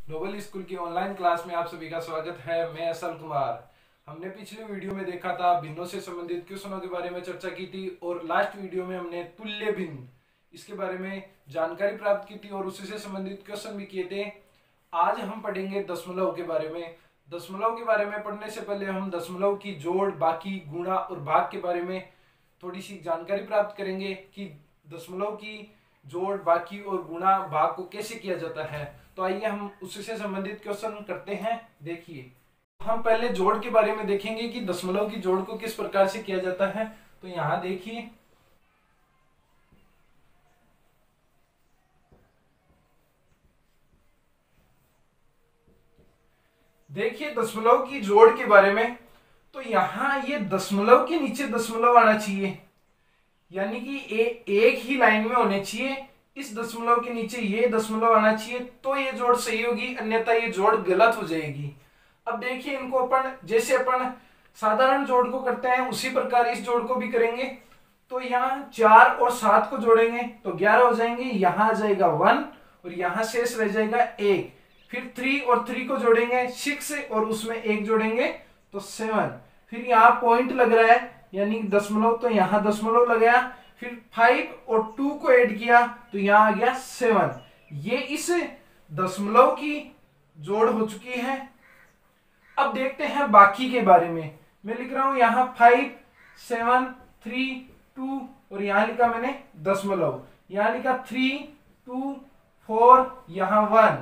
Nobel school की online class में आप सभी का स्वागत है। मैं असल कुमार। हमने पिछले वीडियो में देखा था भिन्नों से संबंधित क्वेश्चनों के बारे में चर्चा की थी और लास्ट वीडियो में हमने तुल्य भिन्न इसके बारे में जानकारी प्राप्त की थी और उसी से संबंधित क्वेश्चन भी किए थे। आज हम पढ़ेंगे दशमलव के बारे में। दशमलव के बारे में पढ़ने से पहले हम दशमलव की जोड़, बाकी, गुणा और भाग के बारे में थोड़ी सी जानकारी प्राप्त करेंगे कि दशमलव की जोड़, बाकी और गुणा, भाग को कैसे किया जाता है। तो आइए हम उससे संबंधित क्वेश्चन करते हैं। देखिए, हम पहले जोड़ के बारे में देखेंगे कि दशमलव की जोड़ को किस प्रकार से किया जाता है। तो यहां देखिए, दशमलव की जोड़ के बारे में। तो यहां ये दशमलव के नीचे दशमलव आना चाहिए, यानी कि एक ही लाइन में होने चाहिए। इस दशमलव के नीचे ये दशमलव आना चाहिए तो ये जोड़ सही होगी, अन्यथा ये जोड़ गलत हो जाएगी। अब देखिए, इनको अपन जैसे अपन साधारण जोड़ को करते हैं उसी प्रकार इस जोड़ को भी करेंगे। तो यहाँ 4 और 7 को जोड़ेंगे तो 11 हो जाएंगे, यहाँ आ जाएगा 1 और यहाँ शेष रह जाएगा 1। फिर 3 और 3 को जोड़ेंगे 6 और उसमें 1 जोड़ेंगे तो 7। फिर यहाँ पॉइंट लग रहा है यानी दशमलव, तो यहाँ दशमलव लगाया। फिर 5 और 2 को ऐड किया तो यहाँ आ गया 7। ये इस दशमलव की जोड़ हो चुकी है। अब देखते हैं बाकी के बारे में। मैं लिख रहा हूं यहाँ 5, 7, 3, 2 और यहाँ लिखा मैंने दशमलव। यहाँ लिखा 3, 2, 4, यहाँ 1,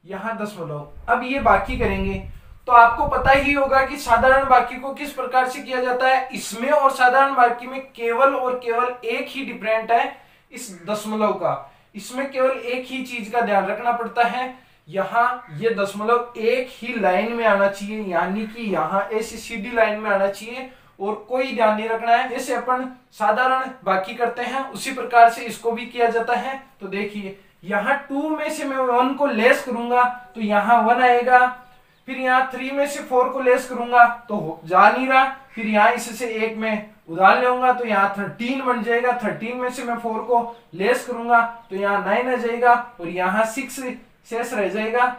यहाँ दशमलव। अब ये बाकी करेंगे तो आपको पता ही होगा कि साधारण बाकी को किस प्रकार से किया जाता है। इसमें और साधारण बाकी में केवल और केवल एक ही डिफरेंट है इस दशमलव का। इसमें केवल एक ही चीज का ध्यान रखना पड़ता है, यहाँ ये दशमलव एक ही लाइन में आना चाहिए, यानी कि यहाँ ऐसी सीधी लाइन में आना चाहिए और कोई ध्यान नहीं रखना है। जैसे अपन साधारण बाकी करते हैं उसी प्रकार से इसको भी किया जाता है। तो देखिए, यहाँ 2 में से मैं 1 को लेस करूंगा तो यहाँ 1 आएगा। फिर यहाँ 3 में से 4 को लेस करूंगा तो जा नहीं रहा। फिर यहाँ इससे 1 में उधार लेऊंगा तो यहाँ 13 बन जाएगा। 13 में से मैं 4 को लेस करूंगा तो यहाँ 9 आ जाएगा और यहाँ 6 शेष रह जाएगा।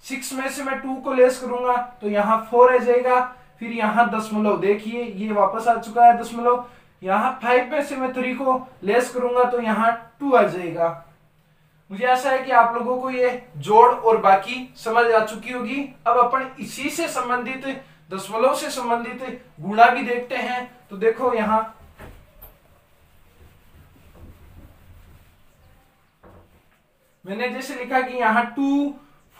6 में से मैं 2 को लेस करूंगा तो यहाँ 4 आ जाएगा। फिर यहाँ दशमलव, देखिए ये वापस आ चुका है दशमलव। यहाँ 5 में से मैं 3 को लेस करूंगा तो यहाँ 2 आ जाएगा। मुझे आशा है कि आप लोगों को ये जोड़ और बाकी समझ आ चुकी होगी। अब अपन इसी से संबंधित दशमलव से संबंधित गुणा भी देखते हैं। तो देखो, यहाँ मैंने जैसे लिखा कि यहाँ 2,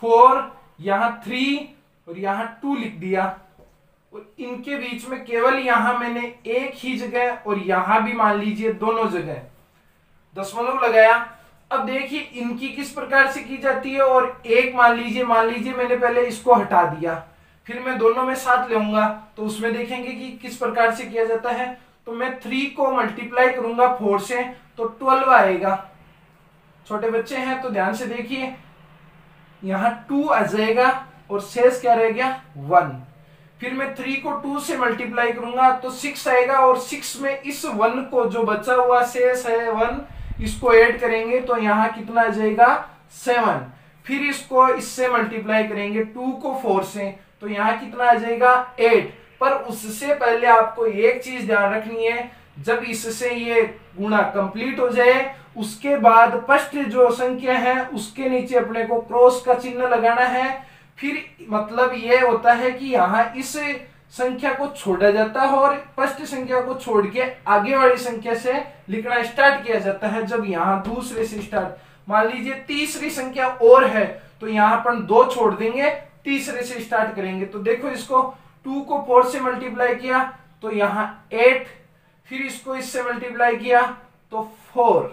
4, यहाँ 3 और यहाँ 2 लिख दिया और इनके बीच में केवल यहाँ मैंने एक ही जगह और यहाँ भी मान लीजिए दोनों जगह दशमलव लगाया। अब देखिए इनकी किस प्रकार से की जाती है। और एक मान लीजिए मैंने पहले इसको हटा दिया, फिर मैं दोनों में साथ लेऊंगा तो उसमें देखेंगे कि किस प्रकार से किया जाता है। तो मैं 3 को मल्टीप्लाई करूंगा 4 से तो 12 आएगा। छोटे बच्चे हैं तो ध्यान से देखिए, यहाँ 2 आ जाएगा और शेष क्या रह गया 1। फिर मैं 3 को 2 से मल्टीप्लाई करूंगा तो 6 आएगा और 6 में इस 1 को जो बचा हुआ शेष है 1, इसको ऐड करेंगे तो यहाँ कितना आ जाएगा 7। फिर इसको इससे मल्टीप्लाई करेंगे 2 को 4 से तो यहाँ कितना आ जाएगा 8। पर उससे पहले आपको एक चीज ध्यान रखनी है, जब इससे ये गुणा कंप्लीट हो जाए उसके बाद फर्स्ट जो संख्या है उसके नीचे अपने को क्रॉस का चिन्ह लगाना है। फिर मतलब ये होता है कि यहाँ इस संख्या को छोड़ा जाता है और फर्स्ट संख्या को छोड़ के आगे वाली संख्या से लिखना स्टार्ट किया जाता है। जब यहाँ दूसरे से स्टार्ट, मान लीजिए तीसरी संख्या और है तो यहाँ अपन 2 छोड़ देंगे, तीसरे से स्टार्ट करेंगे। तो देखो, इसको 2 को 4 से मल्टीप्लाई किया तो यहाँ 8, फिर इसको इससे मल्टीप्लाई किया तो 4।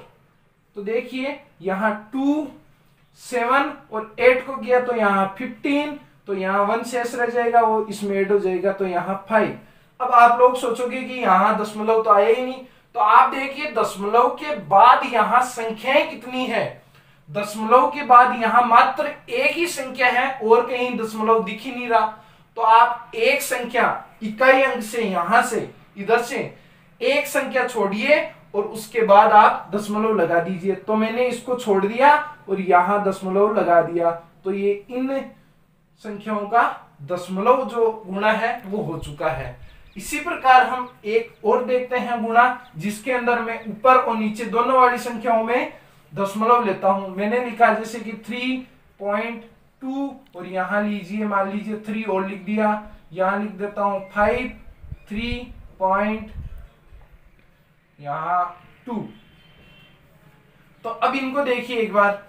तो देखिए यहाँ 2, 7 और 8 को किया तो यहाँ 15, तो यहाँ 1 शेष रह जाएगा, वो इसमें ऐड हो जाएगा तो यहाँ 5। अब आप लोग सोचोगे कि यहाँ दशमलव तो आया ही नहीं। तो आप देखिए दशमलव के बाद यहाँ संख्याएं कितनी है। दशमलव के बाद यहाँ मात्र एक ही संख्या है और कहीं दशमलव दिख ही नहीं रहा। तो आप एक संख्या इकाई अंक से, यहां से, इधर से एक संख्या छोड़िए और उसके बाद आप दशमलव लगा दीजिए। तो मैंने इसको छोड़ दिया और यहां दशमलव लगा दिया, तो ये इन संख्याओं का दशमलव जो गुणा है वो हो चुका है। इसी प्रकार हम एक और देखते हैं गुणा, जिसके अंदर मैं ऊपर और नीचे दोनों वाली संख्याओं में दशमलव लेता हूं। मैंने लिखा जैसे कि 3.2 और यहां लीजिए मान लीजिए 3 और लिख दिया, यहां लिख देता हूं 5, 3 यहां 2। तो अब इनको देखिए एक बार,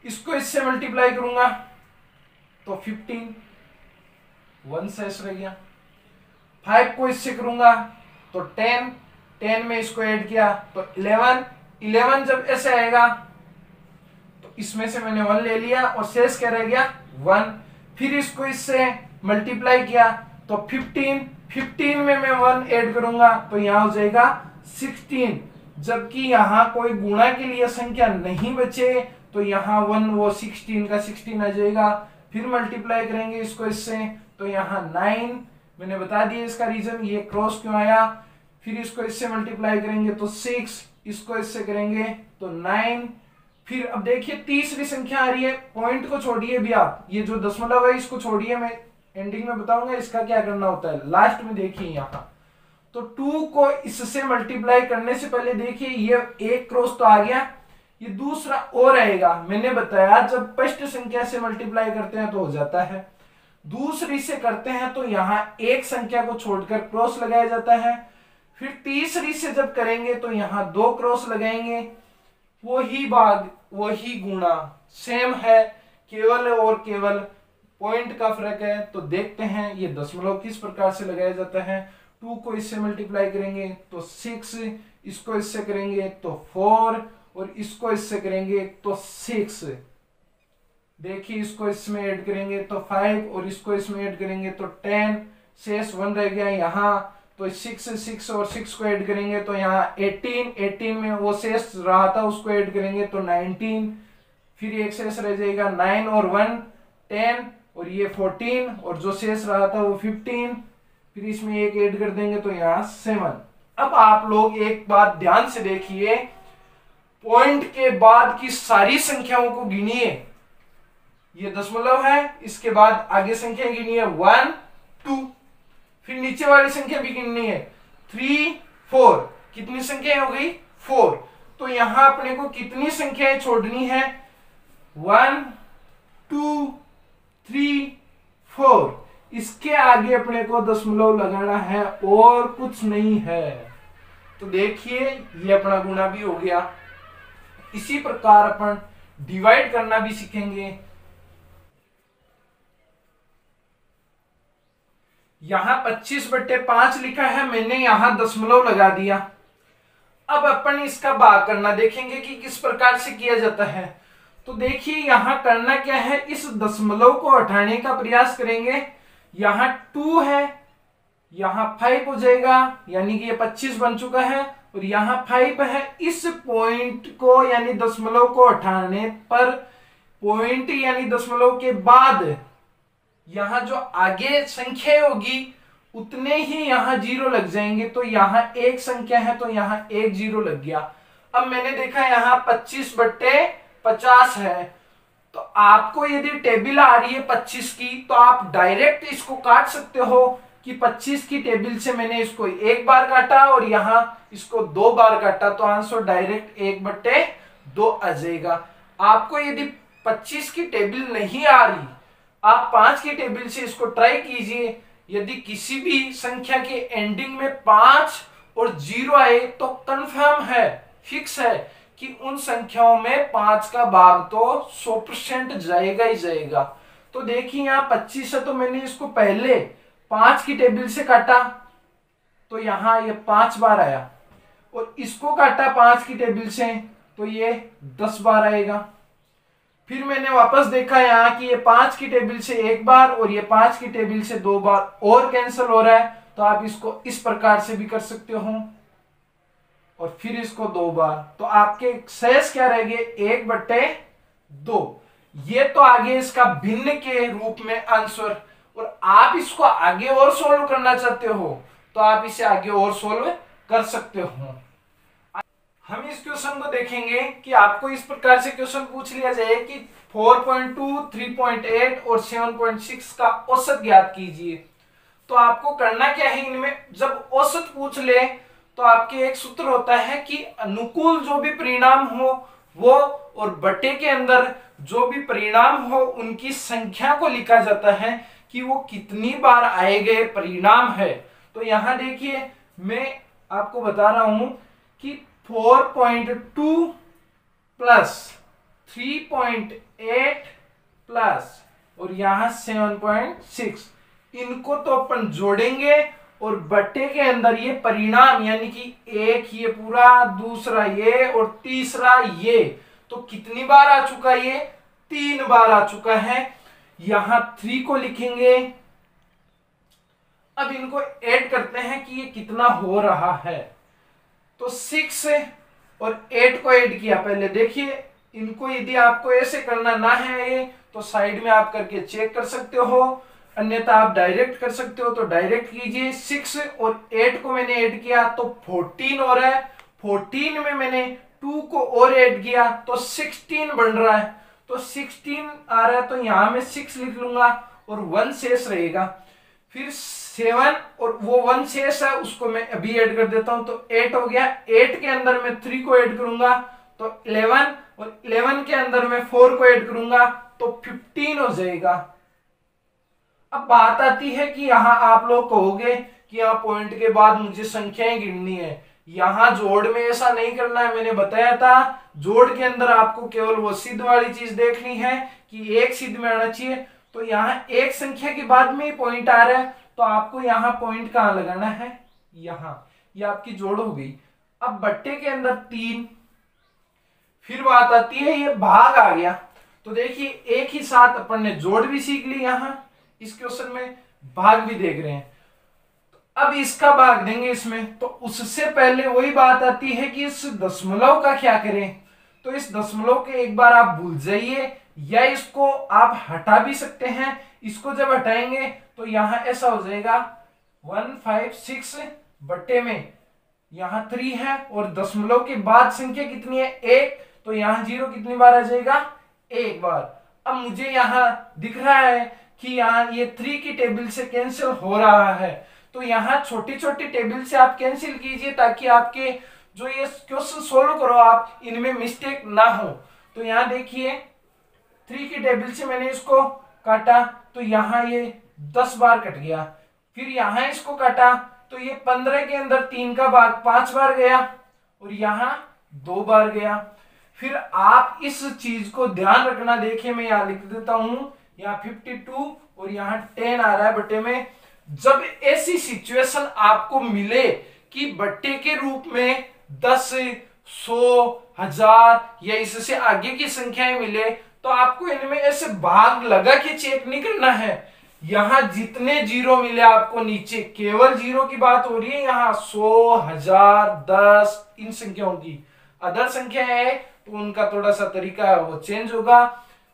इसको इससे मल्टीप्लाई करूंगा तो 15, 1 शेष रह गया। 5 को इससे करूंगा तो 10, 10 में इसको ऐड किया तो 11, 11 जब ऐसे आएगा तो इसमें से मैंने 1 ले लिया और शेष क्या रह गया 1। फिर इसको इससे मल्टीप्लाई किया तो 15, 15 में मैं 1 ऐड करूंगा तो यहां हो जाएगा 16। जबकि यहां कोई गुणा के लिए संख्या नहीं बचे तो यहां 1 वो 16 का 16 आ जाएगा। फिर मल्टीप्लाई करेंगे इसको इससे तो यहां 9, मैंने बता दिया इसका रीजन, ये क्रॉस क्यों आया। फिर इसको इससे मल्टीप्लाई करेंगे तो 6, इसको इससे करेंगे तो 9। फिर अब देखिए तीसरी संख्या आ रही है, पॉइंट को छोड़िए भी आप, ये जो दशमलव है इसको छोड़िए, मैं एंडिंग में बताऊंगा इसका क्या करना होता है। लास्ट में देखिए यहाँ तो 2 को इससे मल्टीप्लाई करने से पहले देखिए ये एक क्रॉस तो आ गया, ये दूसरा और आएगा। मैंने बताया जब फर्स्ट संख्या से मल्टीप्लाई करते हैं तो हो जाता है, दूसरी से करते हैं तो यहां एक संख्या को छोड़कर क्रॉस लगाया जाता है। फिर तीसरी से जब करेंगे तो यहां 2 क्रॉस लगाएंगे। वही भाग वही गुणा सेम है, केवल और केवल पॉइंट का फर्क है। तो देखते हैं ये दशमलव किस प्रकार से लगाया जाता है। 2 को इससे मल्टीप्लाई करेंगे तो 6, इसको इससे करेंगे तो 4 और इसको इससे करेंगे तो 6। देखिए इसको इसमें ऐड करेंगे तो 5 और इसको इसमें ऐड करेंगे तो 10, शेष 1 रह गया यहाँ तो 6 और 6 को ऐड करेंगे तो यहाँ 18, 18 में वो शेष रहा था उसको ऐड करेंगे तो 19। फिर एक शेष रह जाएगा 9 और 1 10 और ये 14 और जो शेष रहा था वो 15। फिर इसमें एक ऐड कर देंगे तो यहाँ 7। अब आप लोग एक बात ध्यान से देखिए, पॉइंट के बाद की सारी संख्याओं को गिनिए। ये दशमलव है, इसके बाद आगे संख्या गिनिए 1 2, फिर नीचे वाली संख्या भी गिननी है 3 4। कितनी संख्या हो गई 4। तो यहां अपने को कितनी संख्याएं छोड़नी है 1 2 3 4। इसके आगे अपने को दशमलव लगाना है और कुछ नहीं है। तो देखिए ये अपना गुणा भी हो गया। इसी प्रकार अपन डिवाइड करना भी सीखेंगे। यहां 25/5 लिखा है, मैंने यहां दशमलव लगा दिया। अब अपन इसका भाग करना देखेंगे कि किस प्रकार से किया जाता है। तो देखिए यहां करना क्या है, इस दशमलव को हटाने का प्रयास करेंगे। यहां 2 है, यहां 5 हो जाएगा, यानी कि ये 25 बन चुका है और यहां 5 है। इस पॉइंट को यानी दशमलव को हटाने पर पॉइंट यानी दशमलव के बाद यहां जो आगे संख्या होगी उतने ही यहां 0 लग जाएंगे। तो यहां एक संख्या है तो यहां एक 0 लग गया। अब मैंने देखा यहां 25/50 है, तो आपको यदि टेबल आ रही है 25 की तो आप डायरेक्ट इसको काट सकते हो कि 25 की टेबल से मैंने इसको एक बार काटा और यहां इसको 2 बार काटा, तो आंसर डायरेक्ट 1/2 आ जाएगा। आपको यदि 25 की टेबल नहीं आ रही, आप 5 की टेबल से इसको ट्राई कीजिए। यदि किसी भी संख्या के एंडिंग में 5 और 0 आए तो कंफर्म है, फिक्स है कि उन संख्याओं में 5 का भाग तो 100% जाएगा ही जाएगा। तो देखिए यहाँ 25 है तो मैंने इसको पहले 5 की टेबल से काटा तो यहां ये 5 बार आया, और इसको काटा 5 की टेबल से तो ये 10 बार आएगा। फिर मैंने वापस देखा यहाँ कि ये 5 की टेबल से 1 बार और ये 5 की टेबल से 2 बार और कैंसिल हो रहा है, तो आप इसको इस प्रकार से भी कर सकते हो और फिर इसको 2 बार, तो आपके शेष क्या रह गए 1/2। ये तो आगे इसका भिन्न के रूप में आंसर। और आप इसको आगे और सोल्व करना चाहते हो तो आप इसे आगे और सोल्व कर सकते हो। हम इस क्वेश्चन को देखेंगे कि आपको इस प्रकार से क्वेश्चन पूछ लिया जाए कि 4.2, 3.8 और 7.6 का औसत ज्ञात कीजिए। तो आपको करना क्या है, इनमें जब औसत पूछ ले तो आपके एक सूत्र होता है कि अनुकूल जो भी परिणाम हो वो और बटे के अंदर जो भी परिणाम हो उनकी संख्या को लिखा जाता है कि वो कितनी बार आए गए परिणाम है। तो यहां देखिए मैं आपको बता रहा हूं कि 4.2 प्लस 3.8 प्लस और यहां 7.6, इनको तो अपन जोड़ेंगे और बट्टे के अंदर ये परिणाम यानी कि एक ये पूरा, दूसरा ये और तीसरा ये, तो कितनी बार आ चुका, ये 3 बार आ चुका है। यहां 3 को लिखेंगे। अब इनको ऐड करते हैं कि ये कितना हो रहा है। तो 6 और 8 को ऐड किया। पहले देखिए इनको यदि आपको ऐसे करना ना है ये तो साइड में आप करके चेक कर सकते हो, अन्यथा आप डायरेक्ट कर सकते हो तो डायरेक्ट कीजिए। 6 और 8 को मैंने ऐड किया तो 14 हो रहा है। 14 में मैंने 2 को और ऐड किया तो 16 बन रहा है। तो 16 आ रहा है तो यहां मैं 6 लिख लूंगा और 1 शेष रहेगा। फिर 7 और वो 1 शेष है उसको मैं अभी ऐड कर देता हूं तो 8 हो गया। 8 के अंदर मैं 3 को ऐड करूंगा तो 11 और 11 के अंदर मैं 4 को ऐड करूंगा तो 15 हो जाएगा। अब बात आती है कि यहां आप लोग कहोगे कि यहां पॉइंट के बाद मुझे संख्याएं गिननी है। यहां जोड़ में ऐसा नहीं करना है, मैंने बताया था जोड़ के अंदर आपको केवल वो सिद्ध वाली चीज देखनी है कि एक सिद्ध में आना चाहिए। तो यहां एक संख्या के बाद में ही पॉइंट आ रहा है तो आपको यहां पॉइंट कहां लगाना है, यहां। ये आपकी जोड़ हो गई। अब बट्टे के अंदर 3, फिर बात आती है ये भाग आ गया। तो देखिए एक ही साथ अपन ने जोड़ भी सीख ली, यहां इस क्वेश्चन में भाग भी देख रहे हैं। तो अब इसका भाग देंगे इसमें, तो उससे पहले वही बात आती है कि इस दशमलव का क्या करें। तो इस दशमलव के एक बार आप भूल जाइए या इसको आप हटा भी सकते हैं। इसको जब हटाएंगे तो यहां ऐसा हो जाएगा 156 बट्टे में यहां 3 है और दशमलव के बाद संख्या कितनी है, 1, तो यहां 0 कितनी बार आ जाएगा, 1 बार। अब मुझे यहां दिख रहा है कि यहां ये 3 की टेबल से कैंसिल हो रहा है। तो यहां छोटी छोटी टेबल से आप कैंसिल कीजिए ताकि आपके जो ये क्वेश्चन सोल्व करो आप इनमें मिस्टेक ना हो। तो यहां देखिए 3 की टेबल से मैंने इसको काटा तो यहां ये 10 बार कट गया। फिर यहां इसको काटा तो ये 15 के अंदर 3 का भाग 5 बार गया और यहां 2 बार गया। फिर आप इस चीज को ध्यान रखना, देखिए मैं यहां लिख देता हूं, यहाँ 52 और यहाँ 10 आ रहा है बट्टे में। जब ऐसी सिचुएशन आपको मिले कि बट्टे के रूप में 10, 100, 1000 या इससे आगे की संख्याएं मिले तो आपको इनमें ऐसे भाग लगा के चेक नहीं करना है। यहां जितने जीरो मिले आपको नीचे केवल जीरो की बात हो रही है। यहां 100, 1000, 10 इन संख्याओं की। अदर संख्या है तो उनका थोड़ा सा तरीका वो चेंज होगा।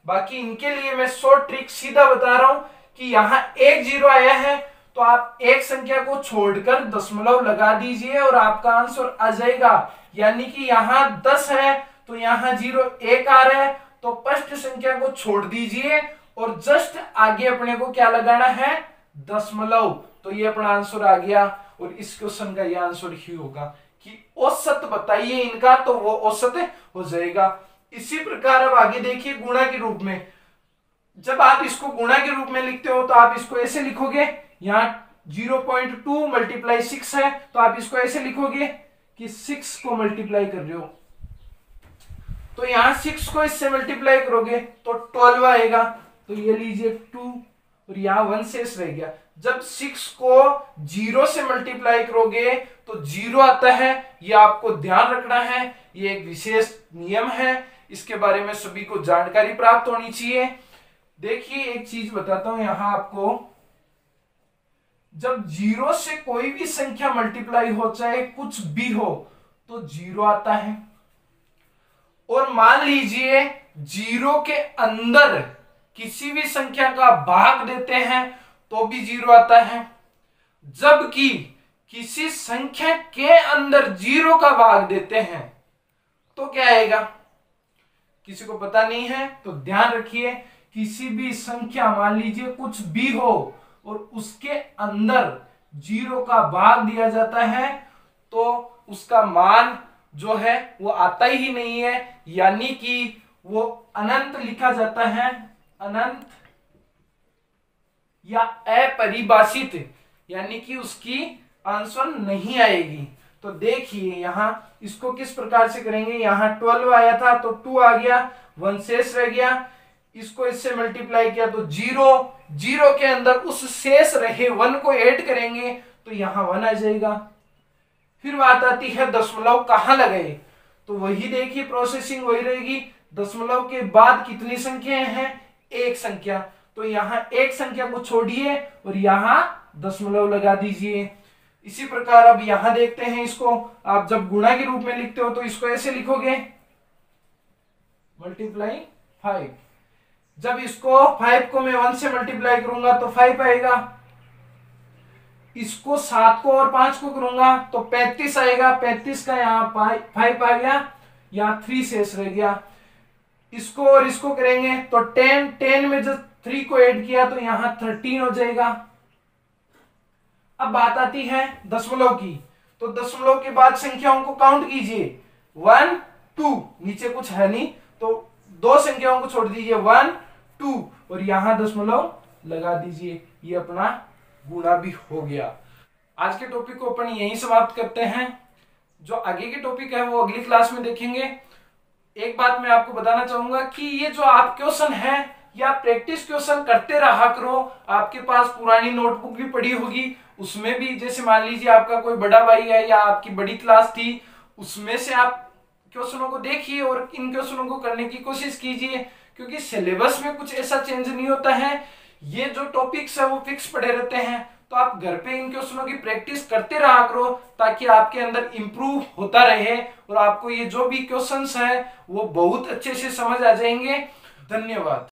बाकी इनके लिए मैं शॉर्ट ट्रिक सीधा बता रहा हूं कि यहां एक जीरो आया है तो आप एक संख्या को छोड़कर दशमलव लगा दीजिए और आपका आंसर आ जाएगा। यानी कि यहां 10 है तो यहां 0 1 आ रहा है तो फर्स्ट संख्या को छोड़ दीजिए और जस्ट आगे अपने को क्या लगाना है, दशमलव। तो ये अपना आंसर आ गया और इस क्वेश्चन का ये आंसर ही होगा कि औसत बताइए इनका, तो वो औसत हो जाएगा। इसी प्रकार अब आगे देखिए गुणा के रूप में। जब आप इसको गुणा के रूप में लिखते हो तो आप इसको ऐसे लिखोगे, यहां 0.2 मल्टीप्लाई 6 है तो आप इसको ऐसे लिखोगे कि 6 को मल्टीप्लाई कर रहे हो। तो यहां 6 को इससे मल्टीप्लाई करोगे तो 12 आएगा। तो ये लीजिए 2 और यहां 1 शेष रह गया। जब 6 को 0 से मल्टीप्लाई करोगे तो 0 आता है, ये आपको ध्यान रखना है। ये एक विशेष नियम है, इसके बारे में सभी को जानकारी प्राप्त होनी चाहिए। देखिए एक चीज बताता हूं यहां आपको, जब 0 से कोई भी संख्या मल्टीप्लाई हो चाहे कुछ भी हो तो 0 आता है। और मान लीजिए 0 के अंदर किसी भी संख्या का भाग देते हैं तो भी 0 आता है। जबकि किसी संख्या के अंदर 0 का भाग देते हैं तो क्या आएगा? किसी को पता नहीं है तो ध्यान रखिए, किसी भी संख्या मान लीजिए कुछ भी हो और उसके अंदर 0 का भाग दिया जाता है तो उसका मान जो है वो आता ही नहीं है, यानी कि वो अनंत लिखा जाता है, अनंत या अपरिभाषित, यानी कि उसकी आंसर नहीं आएगी। तो देखिए यहां इसको किस प्रकार से करेंगे, यहां 12 आया था तो 2 आ गया, 1 शेष रह गया, इसको इससे मल्टीप्लाई किया तो 0 के अंदर उस शेष रहे 1 को ऐड करेंगे तो यहां 1 आ जाएगा। फिर बात आती है दशमलव कहां लगाए, तो वही देखिए प्रोसेसिंग वही रहेगी। दशमलव के बाद कितनी संख्याएं हैं? एक संख्या, तो यहां एक संख्या को छोड़िए और यहां दशमलव लगा दीजिए। इसी प्रकार अब यहां देखते हैं इसको, आप जब गुणा के रूप में लिखते हो तो इसको ऐसे लिखोगे मल्टीप्लाई 5। जब इसको 5 को मैं 1 से मल्टीप्लाई करूंगा तो 5 आएगा, इसको 7 को और 5 को करूंगा तो 35 आएगा, 35 का यहाँ 5 आ गया, यहाँ 3 शेष रह गया। इसको और इसको करेंगे तो 10 में जब 3 को ऐड किया तो यहाँ 13 हो जाएगा। अब बात आती है दशमलव की, तो दशमलव के बाद संख्याओं को काउंट कीजिए, 1 2, नीचे कुछ है नहीं तो 2 संख्याओं को छोड़ दीजिए 1 2 और यहां दशमलव लगा दीजिए, ये अपना गुणा भी हो गया। आज के टॉपिक को अपन यहीं समाप्त करते हैं, जो आगे के टॉपिक है वो अगली क्लास में देखेंगे। एक बात मैं आपको बताना चाहूंगा कि ये जो आप क्वेश्चन है या प्रैक्टिस क्वेश्चन करते रहा करो। आपके पास पुरानी नोटबुक भी पड़ी होगी, उसमें भी जैसे मान लीजिए आपका कोई बड़ा भाई है या आपकी बड़ी क्लास थी, उसमें से आप क्वेश्चनों को देखिए और इन क्वेश्चनों को करने की कोशिश कीजिए, क्योंकि सिलेबस में कुछ ऐसा चेंज नहीं होता है। ये जो टॉपिक्स है वो फिक्स पड़े रहते हैं, तो आप घर पे इन क्वेश्चनों की प्रैक्टिस करते रहा करो ताकि आपके अंदर इंप्रूव होता रहे और आपको ये जो भी क्वेश्चंस है वो बहुत अच्छे से समझ आ जाएंगे। धन्यवाद।